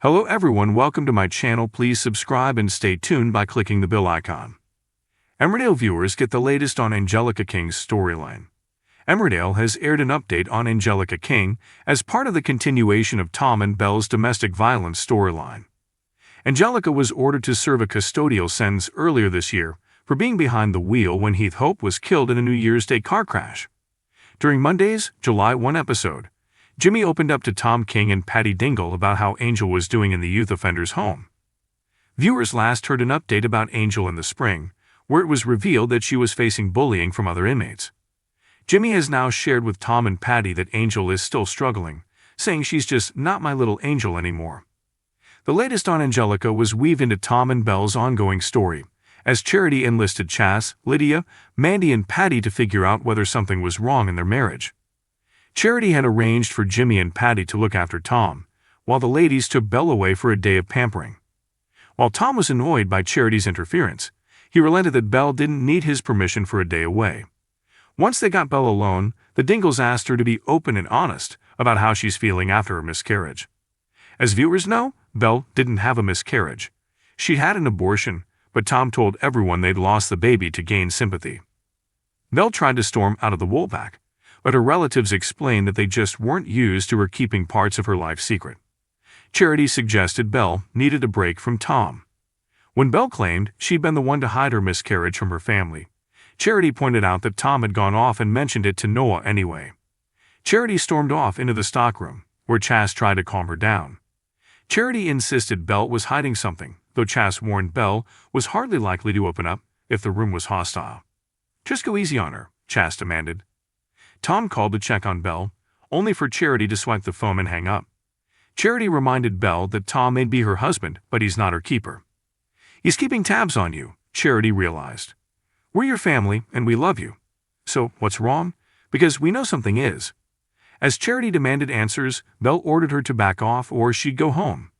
Hello everyone, welcome to my channel. Please subscribe and stay tuned by clicking the bell icon. Emmerdale viewers get the latest on Angelica King's storyline. Emmerdale has aired an update on Angelica King as part of the continuation of Tom and Belle's domestic violence storyline. Angelica was ordered to serve a custodial sentence earlier this year for being behind the wheel when Heath Hope was killed in a New Year's Day car crash. During Monday's July 1 episode, Jimmy opened up to Tom King and Patty Dingle about how Angel was doing in the youth offender's home. Viewers last heard an update about Angel in the spring, where it was revealed that she was facing bullying from other inmates. Jimmy has now shared with Tom and Patty that Angel is still struggling, saying she's just not my little angel anymore. The latest on Angelica was weaved into Tom and Belle's ongoing story, as Charity enlisted Chas, Lydia, Mandy and Patty to figure out whether something was wrong in their marriage. Charity had arranged for Jimmy and Patty to look after Tom, while the ladies took Belle away for a day of pampering. While Tom was annoyed by Charity's interference, he relented that Belle didn't need his permission for a day away. Once they got Belle alone, the Dingles asked her to be open and honest about how she's feeling after her miscarriage. As viewers know, Belle didn't have a miscarriage. She'd had an abortion, but Tom told everyone they'd lost the baby to gain sympathy. Belle tried to storm out of the Woolpack, but her relatives explained that they just weren't used to her keeping parts of her life secret. Charity suggested Belle needed a break from Tom. When Belle claimed she'd been the one to hide her miscarriage from her family, Charity pointed out that Tom had gone off and mentioned it to Noah anyway. Charity stormed off into the stockroom, where Chas tried to calm her down. Charity insisted Belle was hiding something, though Chas warned Belle was hardly likely to open up if the room was hostile. "Just go easy on her," Chas demanded. Tom called to check on Belle, only for Charity to swipe the phone and hang up. Charity reminded Belle that Tom may be her husband, but he's not her keeper. "He's keeping tabs on you," Charity realized. "We're your family, and we love you. So, what's wrong? Because we know something is." As Charity demanded answers, Belle ordered her to back off or she'd go home.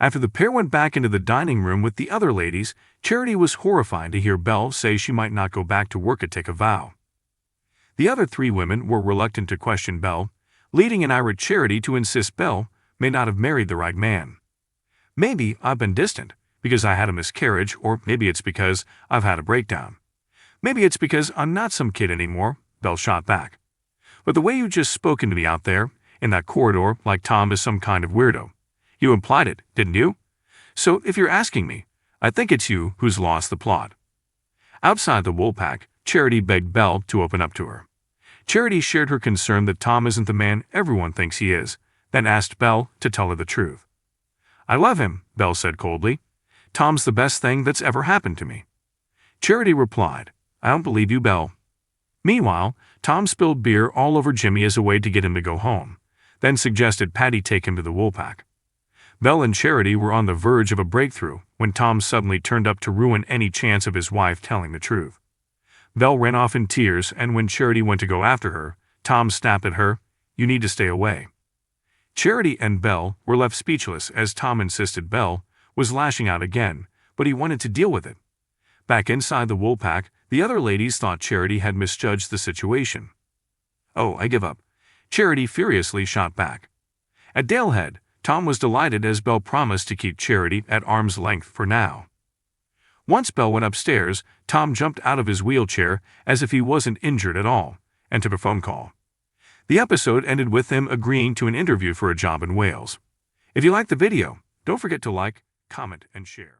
After the pair went back into the dining room with the other ladies, Charity was horrified to hear Belle say she might not go back to work and take a vow. The other three women were reluctant to question Belle, leading an irate Charity to insist Belle may not have married the right man. "Maybe I've been distant because I had a miscarriage, or maybe it's because I've had a breakdown. Maybe it's because I'm not some kid anymore," Belle shot back. "But the way you just spoken to me out there, in that corridor, like Tom is some kind of weirdo. You implied it, didn't you? So if you're asking me, I think it's you who's lost the plot." Outside the Woolpack, Charity begged Belle to open up to her. Charity shared her concern that Tom isn't the man everyone thinks he is, then asked Belle to tell her the truth. "I love him," Belle said coldly. "Tom's the best thing that's ever happened to me." Charity replied, "I don't believe you, Belle." Meanwhile, Tom spilled beer all over Jimmy as a way to get him to go home, then suggested Patty take him to the Woolpack. Belle and Charity were on the verge of a breakthrough when Tom suddenly turned up to ruin any chance of his wife telling the truth. Belle ran off in tears, and when Charity went to go after her, Tom snapped at her, "You need to stay away." Charity and Belle were left speechless as Tom insisted Belle was lashing out again, but he wanted to deal with it. Back inside the Woolpack, the other ladies thought Charity had misjudged the situation. "Oh, I give up," Charity furiously shot back. At Dalehead, Tom was delighted as Belle promised to keep Charity at arm's length for now. Once Belle went upstairs, Tom jumped out of his wheelchair as if he wasn't injured at all, and took a phone call. The episode ended with him agreeing to an interview for a job in Wales. If you liked the video, don't forget to like, comment, and share.